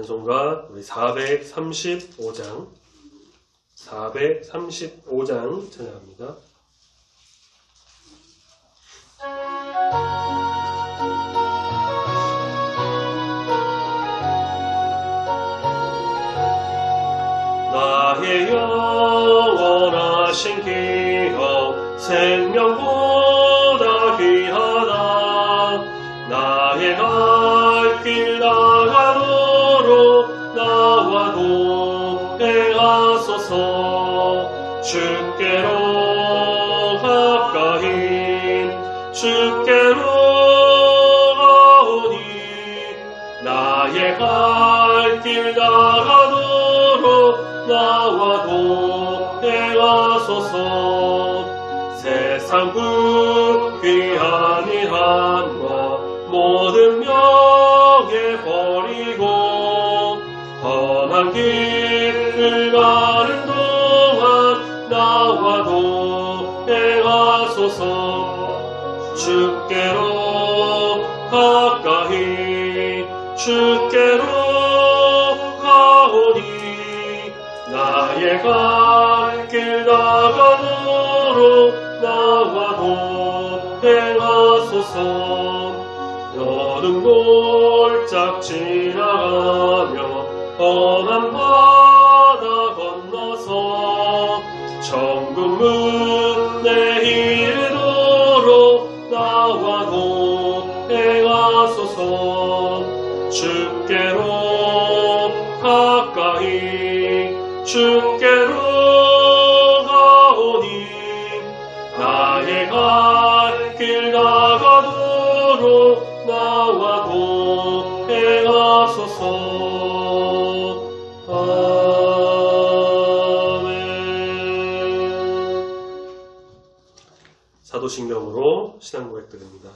찬송가 우리 435장 찬양합니다. 나의 영원하신 기업 생명보다 귀하다. 나의 갈 길 나가도록 나와 동행하소서. 주께로 가까이 주께로 가오니 나의 갈 길 나가도록 나와 동행하소서. 세상 귀한 일함과 모든 명예 버리고 험한 길을 가는 동안 나와 동행하소서. 주께로 가까이 주께로 가오니 나의 갈 길 나가도록 나와 동행하소서. 여름 골짝 지나가며 험한 바다 건너서 천국 문에 이르도록 나와 동행하소서. 주께로 가까이 주께로 가오니 나의 갈 길 나가도록 나와 동행하소서. 아멘. 사도신경으로 신앙고백 드립니다.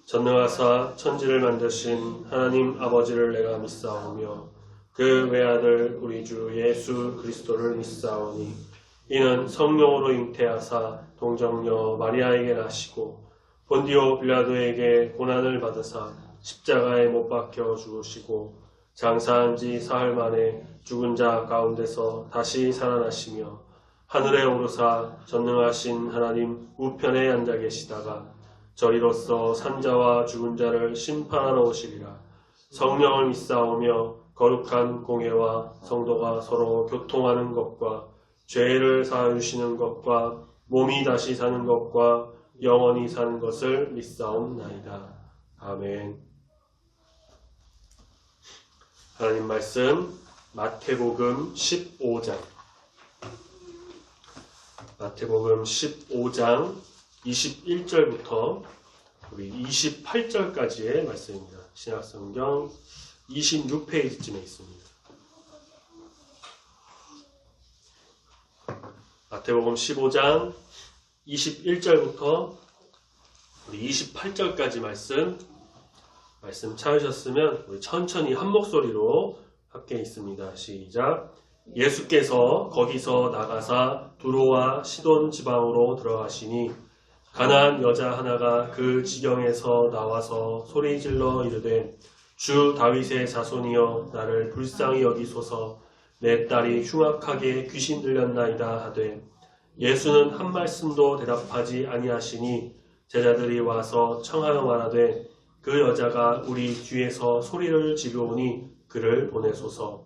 전능하사 천지를 만드신 하나님 아버지를 내가 믿사오며 그 외아들 우리 주 예수 그리스도를 믿사오니 이는 성령으로 잉태하사 동정녀 마리아에게 나시고 본디오 빌라도에게 고난을 받으사 십자가에 못 박혀 죽으시고 장사한 지 사흘 만에 죽은 자 가운데서 다시 살아나시며 하늘에 오르사 전능하신 하나님 우편에 앉아 계시다가 저리로서 산자와 죽은 자를 심판하러 오시리라. 성령을 믿사오며 거룩한 공회와 성도가 서로 교통하는 것과 죄를 사하주시는 것과 몸이 다시 사는 것과 영원히 사는 것을 믿사옵나이다. 아멘. 하나님 말씀 마태복음 15장 21절부터 우리 28절까지의 말씀입니다. 신약성경 26페이지쯤에 있습니다. 마태복음 15장 21절부터 우리 28절까지 말씀 찾으셨으면 우리 천천히 한 목소리로 함께 있습니다. 시작. 예수께서 거기서 나가사 두로와 시돈 지방으로 들어가시니 가나안 여자 하나가 그 지경에서 나와서 소리질러 이르되 주 다윗의 자손이여 나를 불쌍히 여기소서. 내 딸이 흉악하게 귀신 들렸나이다 하되 예수는 한 말씀도 대답하지 아니하시니 제자들이 와서 청하여 말하되 그 여자가 우리 뒤에서 소리를 지르오니 그를 보내소서.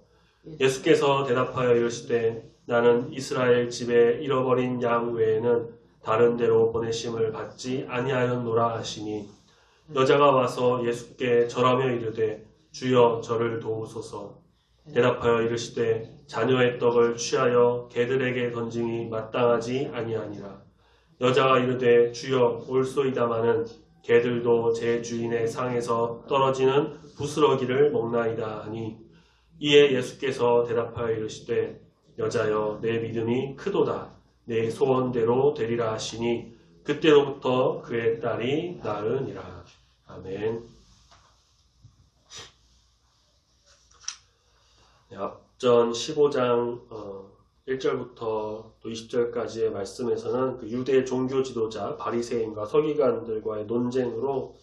예수께서 대답하여 이르시되 나는 이스라엘 집에 잃어버린 양 외에는 다른 데로 보내심을 받지 아니하였노라 하시니 여자가 와서 예수께 절하며 이르되 주여 저를 도우소서. 대답하여 이르시되 자녀의 떡을 취하여 개들에게 던짐이 마땅하지 아니하니라. 여자가 이르되 주여 올소이다마는 개들도 제 주인의 상에서 떨어지는 부스러기를 먹나이다 하니 이에 예수께서 대답하여 이르시되 여자여 내 믿음이 크도다. 내 소원대로 되리라 하시니 그때로부터 그의 딸이 나으니라. 아멘. 앞전 15장 1절부터 또 20절까지의 말씀에서는 그 유대 종교 지도자 바리새인과 서기관들과의 논쟁으로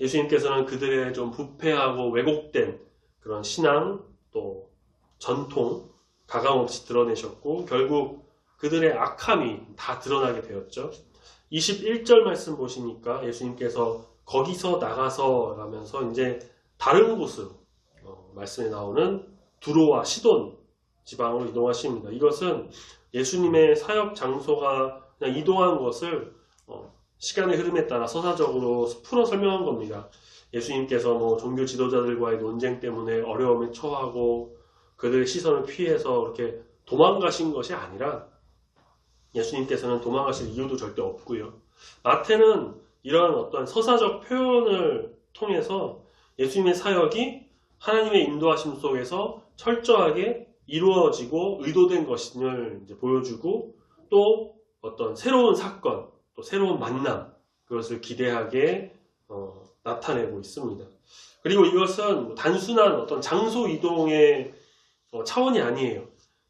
예수님께서는 그들의 좀 부패하고 왜곡된 그런 신앙 또 전통 가감없이 드러내셨고 결국 그들의 악함이 다 드러나게 되었죠. 21절 말씀 보시니까 예수님께서 거기서 나가서 라면서 이제 다른 곳으로 말씀에 나오는 두로와 시돈 지방으로 이동하십니다. 이것은 예수님의 사역 장소가 그냥 이동한 것을 시간의 흐름에 따라 서사적으로 풀어 설명한 겁니다. 예수님께서 뭐 종교 지도자들과의 논쟁 때문에 어려움에 처하고 그들의 시선을 피해서 이렇게 도망가신 것이 아니라 예수님께서는 도망가실 이유도 절대 없고요. 마태는 이러한 어떤 서사적 표현을 통해서 예수님의 사역이 하나님의 인도하심 속에서 철저하게 이루어지고 의도된 것을 이제 보여주고 또 어떤 새로운 사건, 또 새로운 만남, 그것을 기대하게 나타내고 있습니다. 그리고 이것은 단순한 어떤 장소 이동의 차원이 아니에요.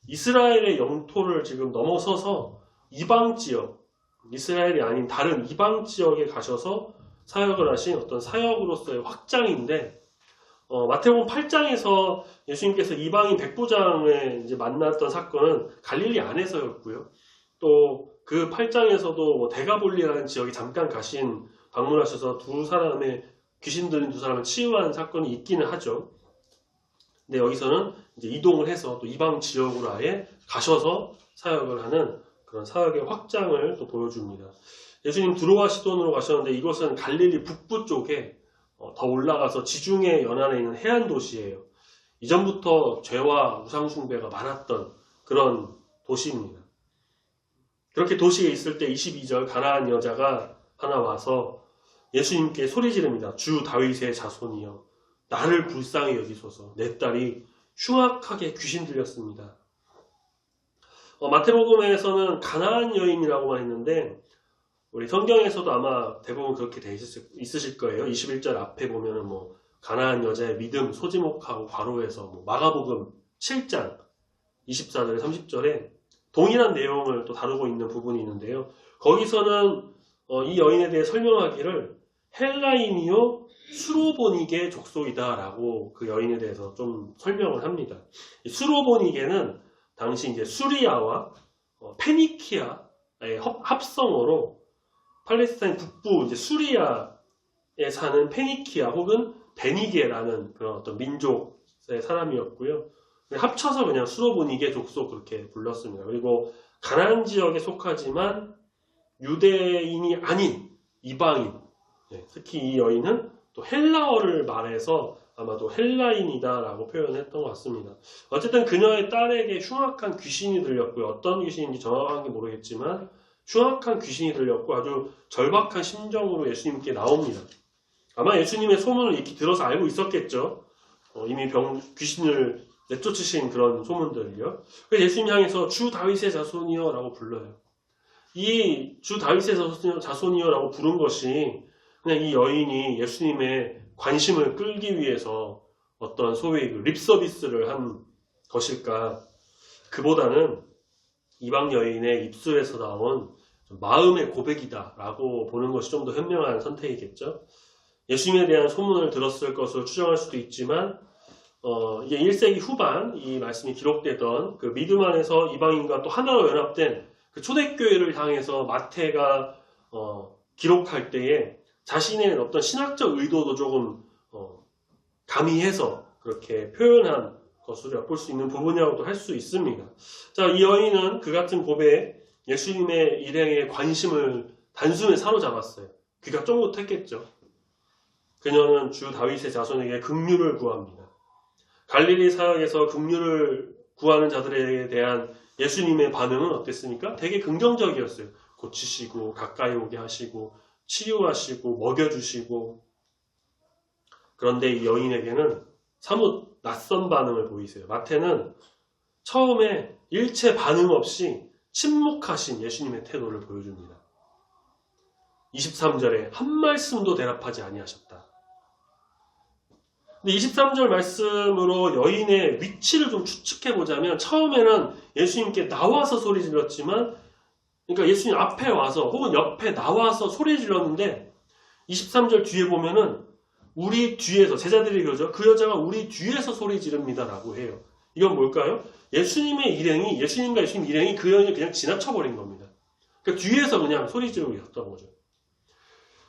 이스라엘의 영토를 지금 넘어서서 이방 지역, 이스라엘이 아닌 다른 이방 지역에 가셔서 사역을 하신 어떤 사역으로서의 확장인데, 마태복음 8장에서 예수님께서 이방인 백부장을 이제 만났던 사건은 갈릴리 안에서였고요. 또 그 8장에서도 뭐 데가볼리라는 지역에 잠깐 방문하셔서 귀신 들린 두 사람을 치유한 사건이 있기는 하죠. 근데 여기서는 이제 이동을 해서 또 이방 지역으로 아예 가셔서 사역을 하는 그런 사역의 확장을 또 보여줍니다. 예수님 두로와 시돈으로 가셨는데 이것은 갈릴리 북부 쪽에 더 올라가서 지중해 연안에 있는 해안 도시예요. 이전부터 죄와 우상숭배가 많았던 그런 도시입니다. 그렇게 도시에 있을 때 22절 가나안 여자가 하나 와서 예수님께 소리 지릅니다. 주 다윗의 자손이여 나를 불쌍히 여기소서. 내 딸이 흉악하게 귀신 들렸습니다. 마태복음에서는 가나안 여인이라고만 했는데 우리 성경에서도 아마 대부분 그렇게 돼 있으실 거예요. 21절 앞에 보면은 뭐 가나안 여자의 믿음 소지목하고 괄호해서 뭐 마가복음 7장 24절 30절에 동일한 내용을 또 다루고 있는 부분이 있는데요. 거기서는 이 여인에 대해 설명하기를 헬라인이요 수로보니게 족속이다 라고 그 여인에 대해서 좀 설명을 합니다. 이 수로보니게는 당시 이제 수리아와 페니키아의 합성어로 팔레스타인 북부 이제 수리아에 사는 페니키아 혹은 베니게라는 그런 어떤 민족의 사람이었고요. 합쳐서 그냥 수로보니게 족속 그렇게 불렀습니다. 그리고 가나안 지역에 속하지만 유대인이 아닌 이방인, 특히 이 여인은 또 헬라어를 말해서 아마도 헬라인이다라고 표현했던 것 같습니다. 어쨌든 그녀의 딸에게 흉악한 귀신이 들렸고요. 어떤 귀신인지 정확한 게 모르겠지만 흉악한 귀신이 들렸고 아주 절박한 심정으로 예수님께 나옵니다. 아마 예수님의 소문을 익히 들어서 알고 있었겠죠. 이미 귀신을 내쫓으신 그런 소문들을요. 그래서 예수님 향해서 주 다윗의 자손이여 라고 불러요. 이 주 다윗의 자손이여 라고 부른 것이 그냥 이 여인이 예수님의 관심을 끌기 위해서 어떤 소위 립서비스를 한 것일까? 그보다는 이방 여인의 입술에서 나온 마음의 고백이다 라고 보는 것이 좀 더 현명한 선택이겠죠. 예수님에 대한 소문을 들었을 것으로 추정할 수도 있지만 이게 1세기 후반 이 말씀이 기록되던 그 믿음 안에서 이방인과 또 하나로 연합된 그 초대교회를 향해서 마태가 기록할 때에 자신의 어떤 신학적 의도도 조금 가미해서 그렇게 표현한 것으로 엿볼 수 있는 부분이라고도 할 수 있습니다. 자, 이 여인은 그 같은 고백에 예수님의 일행의 관심을 단숨에 사로잡았어요. 귀가 쫑긋했겠죠. 그녀는 주 다윗의 자손에게 긍휼을 구합니다. 갈릴리 사역에서 긍휼을 구하는 자들에 대한 예수님의 반응은 어땠습니까? 되게 긍정적이었어요. 고치시고 가까이 오게 하시고 치유하시고 먹여주시고. 그런데 이 여인에게는 사뭇 낯선 반응을 보이세요. 마태는 처음에 일체 반응 없이 침묵하신 예수님의 태도를 보여줍니다. 23절에 한 말씀도 대답하지 아니하셨다. 근데 23절 말씀으로 여인의 위치를 좀 추측해보자면 처음에는 예수님께 나와서 소리 질렀지만 그러니까 예수님 앞에 와서 혹은 옆에 나와서 소리 질렀는데 23절 뒤에 보면은 우리 뒤에서, 제자들이 그러죠. 그 여자가 우리 뒤에서 소리 지릅니다 라고 해요. 이건 뭘까요? 예수님의 일행이, 예수님과 예수님 일행이 그 여인을 그냥 지나쳐버린 겁니다. 그러니까 뒤에서 그냥 소리 지르고 있었던 거죠.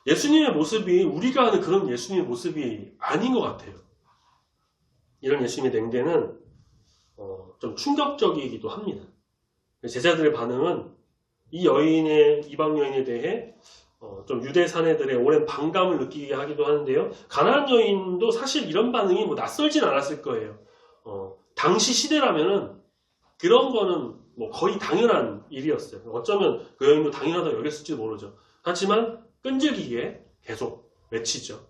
예수님의 모습이 우리가 아는 그런 예수님의 모습이 아닌 것 같아요. 이런 예수님의 냉대는 좀 충격적이기도 합니다. 제자들의 반응은 이 여인의, 이방 여인에 대해 좀 유대 사내들의 오랜 반감을 느끼게 하기도 하는데요. 가나안 여인도 사실 이런 반응이 뭐 낯설진 않았을 거예요. 당시 시대라면은 그런 거는 뭐 거의 당연한 일이었어요. 어쩌면 그 여인도 당연하다고 여겼을지도 모르죠. 하지만 끈질기게 계속 외치죠.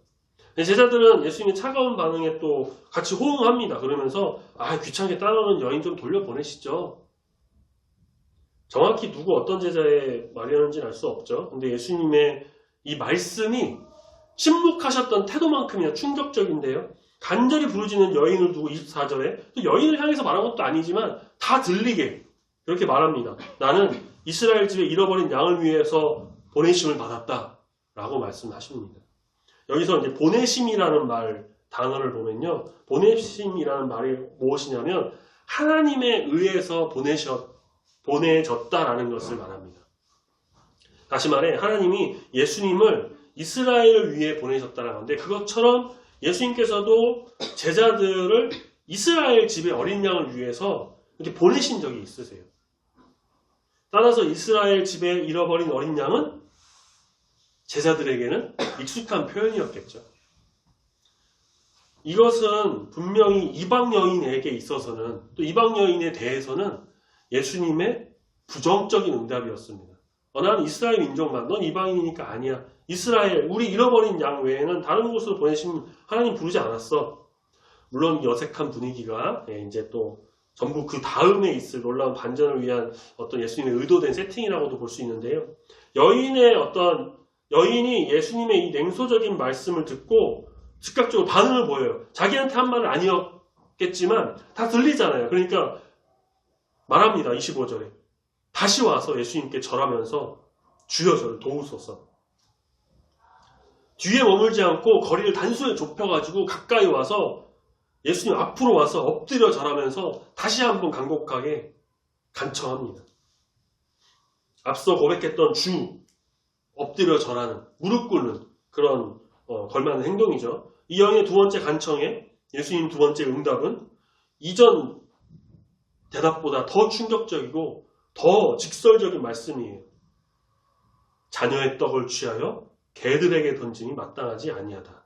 제자들은 예수님의 차가운 반응에 또 같이 호응합니다. 그러면서 귀찮게 따라오는 여인 좀 돌려보내시죠. 정확히 누구 어떤 제자의 말이었는지는 알 수 없죠. 근데 예수님의 이 말씀이 침묵하셨던 태도만큼이나 충격적인데요. 간절히 부르짖는 여인을 두고 24절에 또 여인을 향해서 말한 것도 아니지만 다 들리게 그렇게 말합니다. 나는 이스라엘 집에 잃어버린 양을 위해서 보내심을 받았다 라고 말씀하십니다. 여기서 이제 보내심이라는 단어를 보면요. 보내심이라는 말이 무엇이냐면 하나님에 의해서 보내졌다라는 것을 말합니다. 다시 말해 하나님이 예수님을 이스라엘을 위해 보내셨다는 건데 그것처럼 예수님께서도 제자들을 이스라엘 집의 어린 양을 위해서 이렇게 보내신 적이 있으세요. 따라서 이스라엘 집에 잃어버린 어린 양은 제자들에게는 익숙한 표현이었겠죠. 이것은 분명히 이방 여인에게 있어서는 또 이방 여인에 대해서는 예수님의 부정적인 응답이었습니다. 난 이스라엘 인종만, 넌 이방인이니까 아니야. 이스라엘, 우리 잃어버린 양 외에는 다른 곳으로 보내신 하나님 부르지 않았어. 물론 여색한 분위기가 이제 또 전부 그 다음에 있을 놀라운 반전을 위한 어떤 예수님의 의도된 세팅이라고도 볼 수 있는데요. 여인이 예수님의 이 냉소적인 말씀을 듣고 즉각적으로 반응을 보여요. 자기한테 한 말은 아니었겠지만 다 들리잖아요. 그러니까 말합니다. 25절에. 다시 와서 예수님께 절하면서 주여 저를 도우소서. 뒤에 머물지 않고 거리를 단숨에 좁혀가지고 가까이 와서 예수님 앞으로 와서 엎드려 절하면서 다시 한번 간곡하게 간청합니다. 앞서 고백했던 주, 엎드려 절하는, 무릎 꿇는 그런 걸맞는 행동이죠. 이 여인의 두 번째 간청에 예수님 두 번째 응답은 이전 대답보다 더 충격적이고 더 직설적인 말씀이에요. 자녀의 떡을 취하여 개들에게 던짐이 마땅하지 아니하다.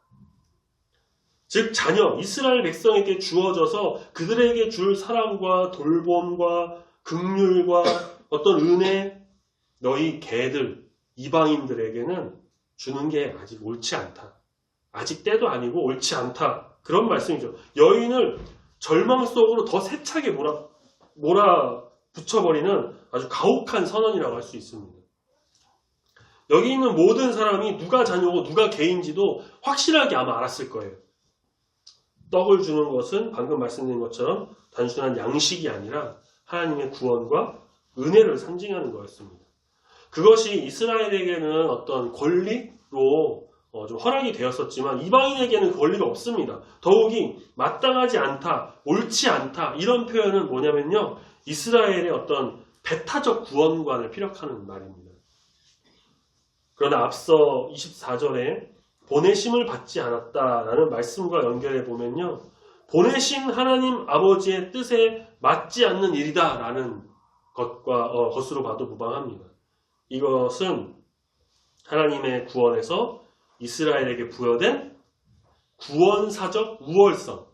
즉 자녀 이스라엘 백성에게 주어져서 그들에게 줄 사랑과 돌봄과 긍휼과 어떤 은혜 너희 개들 이방인들에게는 주는 게 아직 옳지 않다. 아직 때도 아니고 옳지 않다. 그런 말씀이죠. 여인을 절망 속으로 더 세차게 몰아붙여버리는 아주 가혹한 선언이라고 할 수 있습니다. 여기 있는 모든 사람이 누가 자녀고 누가 개인지도 확실하게 아마 알았을 거예요. 떡을 주는 것은 방금 말씀드린 것처럼 단순한 양식이 아니라 하나님의 구원과 은혜를 상징하는 거였습니다. 그것이 이스라엘에게는 어떤 권리로 좀 허락이 되었었지만 이방인에게는 권리가 없습니다. 더욱이 마땅하지 않다, 옳지 않다 이런 표현은 뭐냐면요. 이스라엘의 어떤 배타적 구원관을 피력하는 말입니다. 그러나 앞서 24절에 보내심을 받지 않았다라는 말씀과 연결해 보면요. 보내신 하나님 아버지의 뜻에 맞지 않는 일이다라는 것으로 봐도 무방합니다. 이것은 하나님의 구원에서 이스라엘에게 부여된 구원사적 우월성.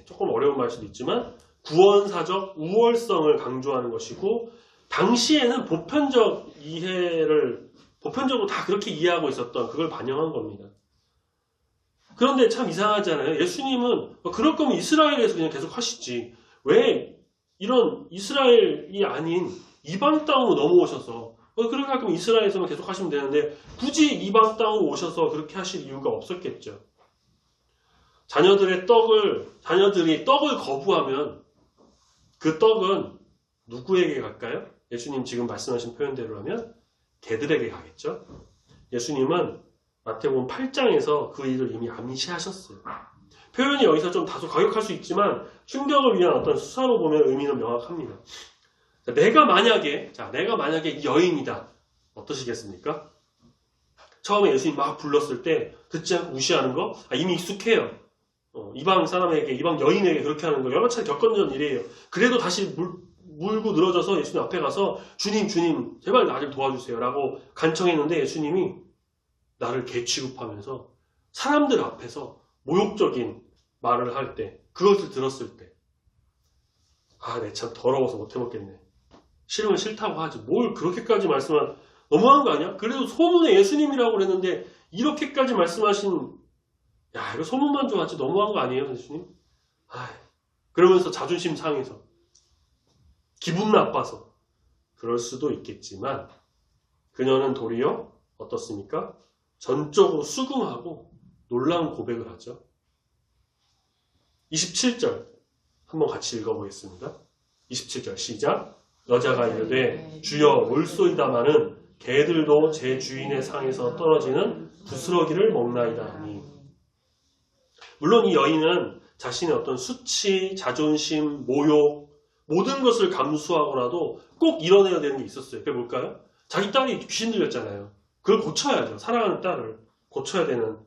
조금 어려운 말 수도 있지만 구원사적 우월성을 강조하는 것이고 당시에는 보편적으로 다 그렇게 이해하고 있었던 그걸 반영한 겁니다. 그런데 참 이상하잖아요. 예수님은 그럴 거면 이스라엘에서 그냥 계속 하시지. 왜 이런 이스라엘이 아닌 이방 땅으로 넘어오셔서 그렇게 할 거면 이스라엘에서만 계속 하시면 되는데 굳이 이방 땅으로 오셔서 그렇게 하실 이유가 없었겠죠. 자녀들이 떡을 거부하면 그 떡은 누구에게 갈까요? 예수님 지금 말씀하신 표현대로 하면 개들에게 가겠죠. 예수님은 마태복음 8장에서 그 일을 이미 암시하셨어요. 표현이 여기서 좀 다소 과격할 수 있지만 충격을 위한 어떤 수사로 보면 의미는 명확합니다. 자, 내가 만약에 이 여인이다. 어떠시겠습니까? 처음에 예수님 막 불렀을 때 듣지 않고 무시하는 거 이미 익숙해요. 이방 사람에게, 이방 여인에게 그렇게 하는 거 여러 차례 겪었던 일이에요. 그래도 다시 물고 늘어져서 예수님 앞에 가서 주님 제발 나를 도와주세요 라고 간청했는데 예수님이 나를 개 취급하면서 사람들 앞에서 모욕적인 말을 할 때, 그것을 들었을 때 내 참 더러워서 못 해먹겠네. 싫으면 싫다고 하지. 뭘 그렇게까지 말씀한, 너무한 거 아니야? 그래도 소문에 예수님이라고 그랬는데 이렇게까지 말씀하신, 이거 소문만 좋아하지 너무한 거 아니에요, 예수님? 그러면서 자존심 상해서, 기분 나빠서 그럴 수도 있겠지만 그녀는 도리어 어떻습니까? 전적으로 수긍하고 놀라운 고백을 하죠. 27절 한번 같이 읽어보겠습니다. 27절 시작. 여자가 이르되 주여 올소이다마는 개들도 제 주인의 상에서 떨어지는 부스러기를 먹나이다 하니. 물론 이 여인은 자신의 어떤 수치, 자존심, 모욕 모든 것을 감수하고라도 꼭 이뤄내야 되는 게 있었어요. 그게 뭘까요? 자기 딸이 귀신 들렸잖아요. 그걸 고쳐야죠. 사랑하는 딸을 고쳐야 되는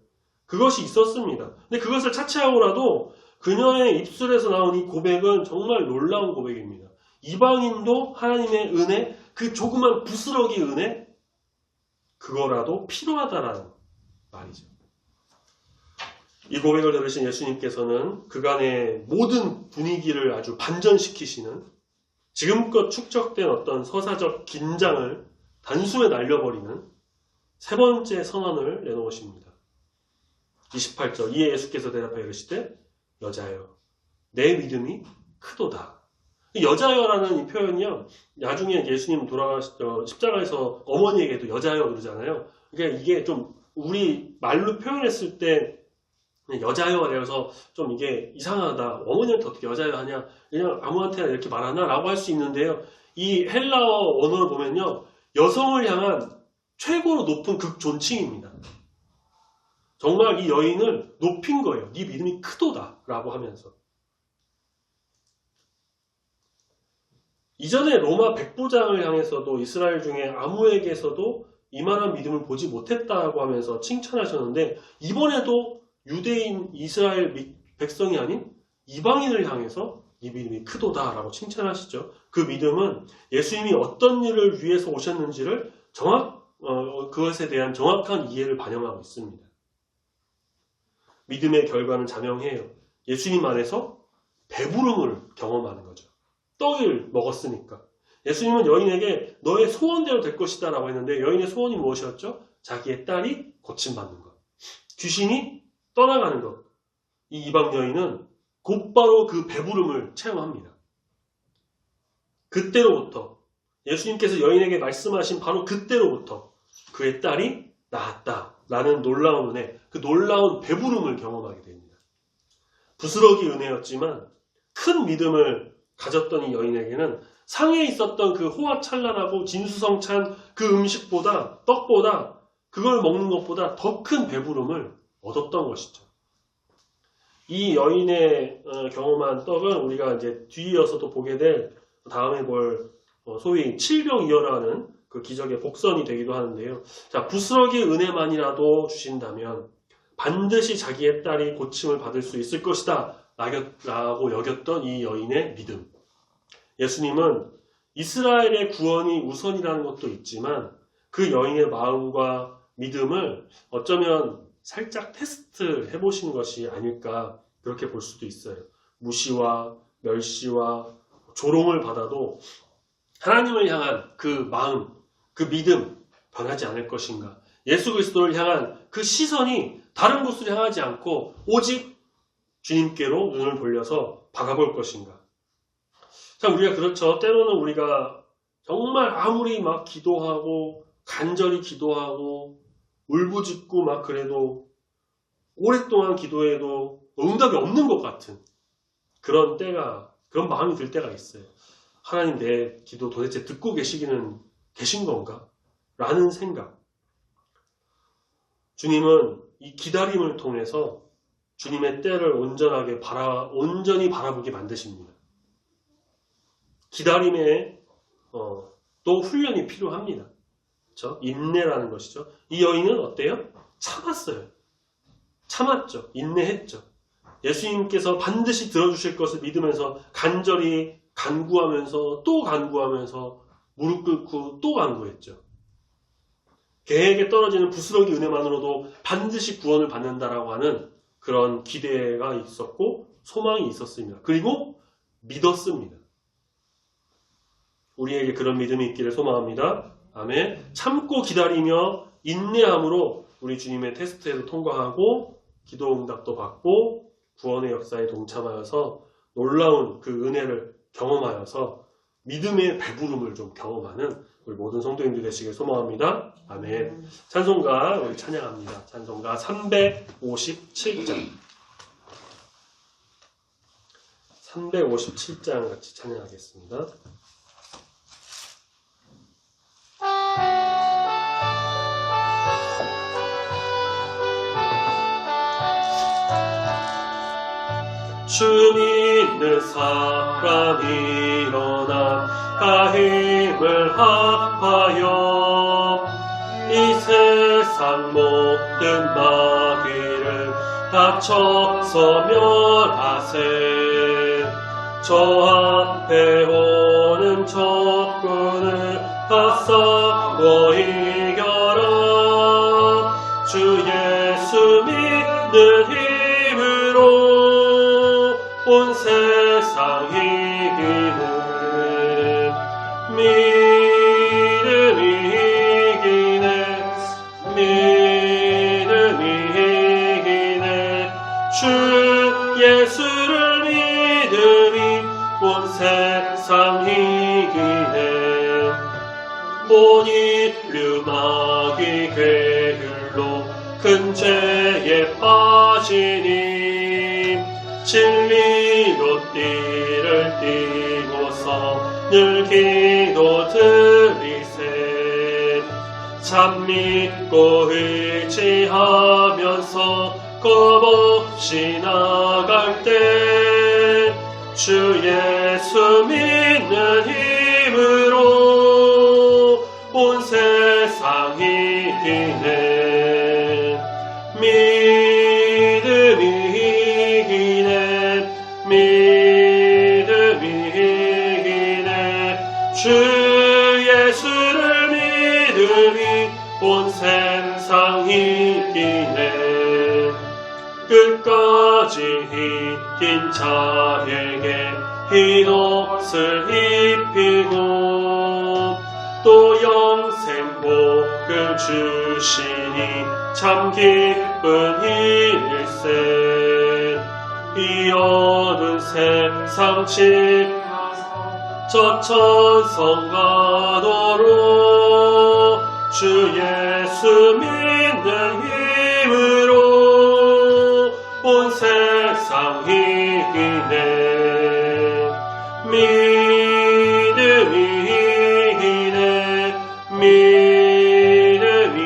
그것이 있었습니다. 근데 그것을 차치하고라도 그녀의 입술에서 나온 이 고백은 정말 놀라운 고백입니다. 이방인도 하나님의 은혜, 그 조그만 부스러기 은혜, 그거라도 필요하다라는 말이죠. 이 고백을 들으신 예수님께서는 그간의 모든 분위기를 아주 반전시키시는, 지금껏 축적된 어떤 서사적 긴장을 단숨에 날려버리는 세 번째 선언을 내놓으십니다. 28절 이에 예수께서 대답하여 이르시되 여자여 내 믿음이 크도다. 여자여라는 이 표현이요, 나중에 예수님 십자가에서 어머니에게도 여자여 그러잖아요. 그러니까 이게 좀 우리 말로 표현했을 때 여자여 그래서 좀 이게 이상하다. 어머니한테 어떻게 여자여 하냐? 그냥 아무한테나 이렇게 말하나? 라고 할 수 있는데요. 이 헬라어 언어를 보면요, 여성을 향한 최고로 높은 극존칭입니다. 정말 이 여인을 높인 거예요. 네 믿음이 크도다 라고 하면서. 이전에 로마 백부장을 향해서도 이스라엘 중에 아무에게서도 이만한 믿음을 보지 못했다고 하면서 칭찬하셨는데, 이번에도 유대인 이스라엘 백성이 아닌 이방인을 향해서 이 믿음이 크도다 라고 칭찬하시죠. 그 믿음은 예수님이 어떤 일을 위해서 오셨는지를 그것에 대한 정확한 이해를 반영하고 있습니다. 믿음의 결과는 자명해요. 예수님 안에서 배부름을 경험하는 거죠. 떡을 먹었으니까. 예수님은 여인에게 너의 소원대로 될 것이다 라고 했는데, 여인의 소원이 무엇이었죠? 자기의 딸이 고침받는 것, 귀신이 떠나가는 것. 이 이방 여인은 곧바로 그 배부름을 체험합니다. 그때로부터, 예수님께서 여인에게 말씀하신 바로 그때로부터 그의 딸이 나았다라는 놀라운 은혜, 그 놀라운 배부름을 경험하게 됩니다. 부스러기 은혜였지만 큰 믿음을 가졌던 이 여인에게는 상에 있었던 그 호화찬란하고 진수성찬 그 음식보다, 떡보다, 그걸 먹는 것보다 더 큰 배부름을 얻었던 것이죠. 이 여인의 경험한 떡은 우리가 이제 뒤이어서도 보게 될, 다음에 볼 소위 칠병이어라는 그 기적의 복선이 되기도 하는데요. 자, 부스러기 은혜만이라도 주신다면 반드시 자기의 딸이 고침을 받을 수 있을 것이다 라고 여겼던 이 여인의 믿음. 예수님은 이스라엘의 구원이 우선이라는 것도 있지만 그 여인의 마음과 믿음을 어쩌면 살짝 테스트 해보신 것이 아닐까, 그렇게 볼 수도 있어요. 무시와 멸시와 조롱을 받아도 하나님을 향한 그 마음, 그 믿음 변하지 않을 것인가. 예수 그리스도를 향한 그 시선이 다른 곳을 향하지 않고 오직 주님께로 눈을 돌려서 바라볼 것인가. 참 우리가 그렇죠. 때로는 우리가 정말 아무리 막 기도하고 간절히 기도하고 울부짖고 막 그래도 오랫동안 기도해도 응답이 없는 것 같은 그런 마음이 들 때가 있어요. 하나님 내 기도 도대체 듣고 계신 건가? 라는 생각. 주님은 이 기다림을 통해서 주님의 때를 온전히 바라보게 만드십니다. 기다림에 또 훈련이 필요합니다. 그렇죠? 인내라는 것이죠. 이 여인은 어때요? 참았어요. 참았죠. 인내했죠. 예수님께서 반드시 들어주실 것을 믿으면서 간절히 간구하면서 또 간구하면서 무릎 꿇고 또 간구했죠. 개에게 떨어지는 부스러기 은혜만으로도 반드시 구원을 받는다라고 하는 그런 기대가 있었고 소망이 있었습니다. 그리고 믿었습니다. 우리에게 그런 믿음이 있기를 소망합니다. 아멘. 참고 기다리며 인내함으로 우리 주님의 테스트에도 통과하고 기도 응답도 받고 구원의 역사에 동참하여서 놀라운 그 은혜를 경험하여서 믿음의 배부름을 좀 경험하는 우리 모든 성도님들 되시길 소망합니다. 아멘. 찬송가 우리 찬양합니다. 찬송가 357장 357장 같이 찬양하겠습니다. 주 믿는 사람이 일어나 다 힘을 합하여 이 세상 모든 마귀를 다쳐서 멸하세. 저 앞에 오는 적군을 다 싸워 이겨라. 주 예수 믿는 힘으로 온 세상 이기는 믿음이 이기네. 믿음이 이기네. 주 예수를 믿음이 온 세상 이기네. 온 인류 마귀 괴율로 큰 죄에 빠지니 진리로 띠를 띠고서 늘 기도 드리세. 참 믿고 의지하면서 겁없이 나갈 때 주 예수 믿는 힘으로 온 세상 이기네. 믿음이 믿음이 이기네. 주 예수를 믿음이 온 세상 이기네. 끝까지 이긴 자에게 흰 옷을 입히고 또 영생 복을 주시니 참 기쁜 일일세. 이 어두운 세상 저 천성 가도록 주 예수 믿는 힘으로 온 세상 이기네. 믿음이 이기네. 믿음이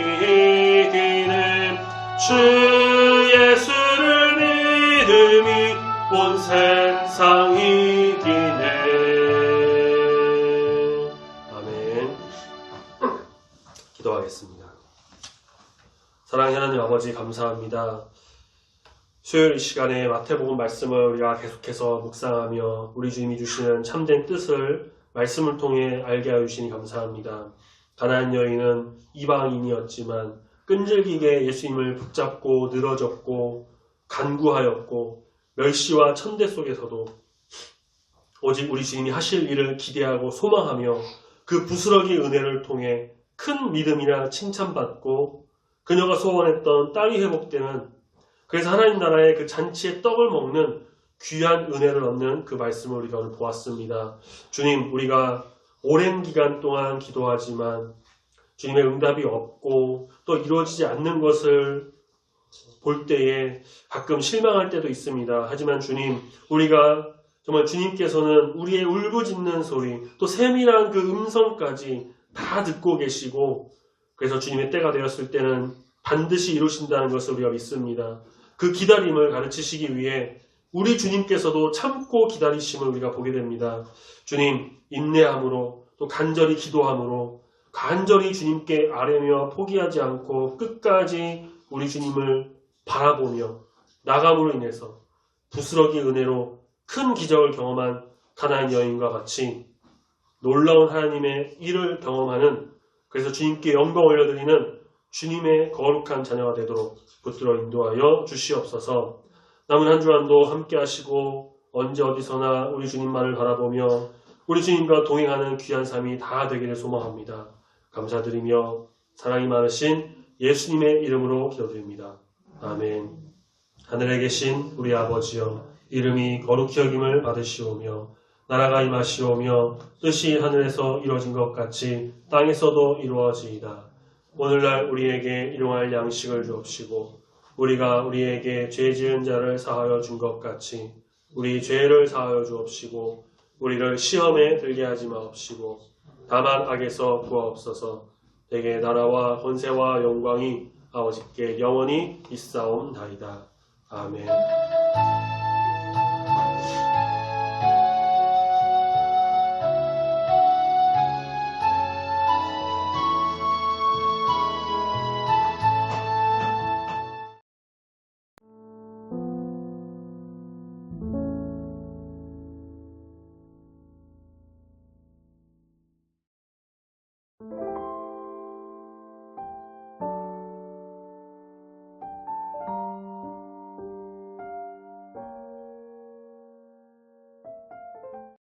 이기네. 주 예수를 믿음이 온 세상 이기네. 아멘. 기도하겠습니다. 사랑하는 하나님 아버지 감사합니다. 수요일 이 시간에 마태복음 말씀을 우리가 계속해서 묵상하며 우리 주님이 주시는 참된 뜻을 말씀을 통해 알게 하여 주시니 감사합니다. 가나안 여인은 이방인이었지만 끈질기게 예수님을 붙잡고 늘어졌고 간구하였고 멸시와 천대 속에서도 오직 우리 주님이 하실 일을 기대하고 소망하며 그 부스러기 은혜를 통해 큰 믿음이나 칭찬받고 그녀가 소원했던 딸이 회복되는, 그래서 하나님 나라의 그 잔치의 떡을 먹는 귀한 은혜를 얻는 그 말씀을 우리가 오늘 보았습니다. 주님, 우리가 오랜 기간 동안 기도하지만 주님의 응답이 없고 또 이루어지지 않는 것을 볼 때에 가끔 실망할 때도 있습니다. 하지만 주님, 우리가 정말 주님께서는 우리의 울부짖는 소리, 또 세밀한 그 음성까지 다 듣고 계시고, 그래서 주님의 때가 되었을 때는 반드시 이루신다는 것을 우리가 믿습니다. 그 기다림을 가르치시기 위해 우리 주님께서도 참고 기다리심을 우리가 보게 됩니다. 주님, 인내함으로 또 간절히 기도함으로 간절히 주님께 아뢰며 포기하지 않고 끝까지 우리 주님을 바라보며 나감으로 인해서 부스러기 은혜로 큰 기적을 경험한 가나안 여인과 같이 놀라운 하나님의 일을 경험하는, 그래서 주님께 영광 올려드리는 주님의 거룩한 자녀가 되도록 붙들어 인도하여 주시옵소서. 남은 한 주간도 함께 하시고 언제 어디서나 우리 주님만을 바라보며 우리 주님과 동행하는 귀한 삶이 다 되기를 소망합니다. 감사드리며 사랑이 많으신 예수님의 이름으로 기도드립니다. 아멘. 하늘에 계신 우리 아버지여, 이름이 거룩히 여김을 받으시오며 나라가 임하시오며 뜻이 하늘에서 이루어진 것 같이 땅에서도 이루어지이다. 오늘날 우리에게 일용할 양식을 주옵시고 우리가 우리에게 죄 지은 자를 사하여 준 것 같이 우리 죄를 사하여 주옵시고 우리를 시험에 들게 하지 마옵시고 다만 악에서 구하옵소서. 내게 나라와 권세와 영광이 아버지께 영원히 있사옵나이다. 아멘.